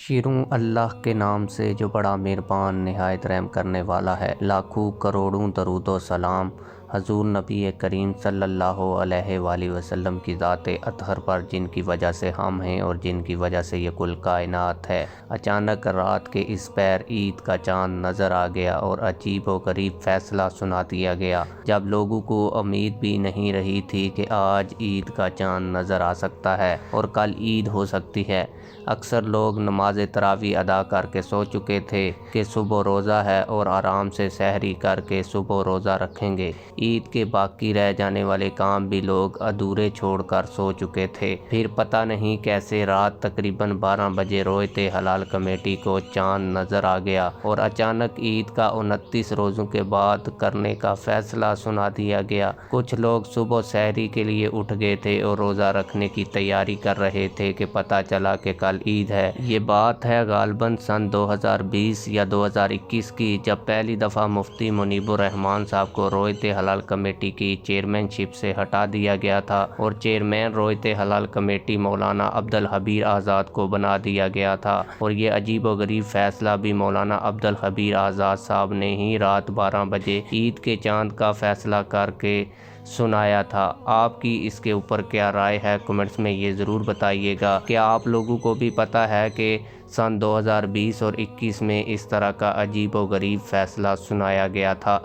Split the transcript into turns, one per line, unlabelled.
شروع اللہ کے نام سے جو بڑا مہربان نہایت رحم کرنے والا ہے۔ لاکھوں کروڑوں درود و سلام حضور نبی کریم صلی اللہ علیہ وآلہ وسلم کی ذات اطہر پر، جن کی وجہ سے ہم ہیں اور جن کی وجہ سے یہ کل کائنات ہے۔ اچانک رات کے اس پہر عید کا چاند نظر آ گیا اور عجیب و غریب فیصلہ سنا دیا گیا، جب لوگوں کو امید بھی نہیں رہی تھی کہ آج عید کا چاند نظر آ سکتا ہے اور کل عید ہو سکتی ہے۔ اکثر لوگ نماز تراویح ادا کر کے سو چکے تھے کہ صبح روزہ ہے اور آرام سے سحری کر کے صبح روزہ رکھیں گے۔ عید کے باقی رہ جانے والے کام بھی لوگ ادھورے چھوڑ کر سو چکے تھے۔ پھر پتہ نہیں کیسے رات تقریباً 12 بجے رویت ہلال کمیٹی کو چاند نظر آ گیا اور اچانک عید کا 29 روزوں کے بعد کرنے کا فیصلہ سنا دیا گیا۔ کچھ لوگ صبح سحری کے لیے اٹھ گئے تھے اور روزہ رکھنے کی تیاری کر رہے تھے کہ پتہ چلا کہ کل عید ہے۔ یہ بات ہے غالباً سن 2020 یا 2021 کی، جب پہلی دفعہ مفتی منیب الرحمن صاحب کو رویت ہلال کمیٹی کی چیئرمین شپ سے ہٹا دیا گیا تھا اور چیئرمین رویت ہلال کمیٹی مولانا عبدالخبیر آزاد کو بنا دیا گیا تھا، اور یہ عجیب و غریب فیصلہ بھی مولانا عبدالخبیر آزاد صاحب نے ہی رات 12 بجے عید کے چاند کا فیصلہ کر کے سنایا تھا۔ آپ کی اس کے اوپر کیا رائے ہے؟ کمنٹس میں یہ ضرور بتائیے گا۔ کیا آپ لوگوں کو بھی پتہ ہے کہ سن 2020 اور 21 میں اس طرح کا عجیب و غریب فیصلہ سنایا گیا تھا؟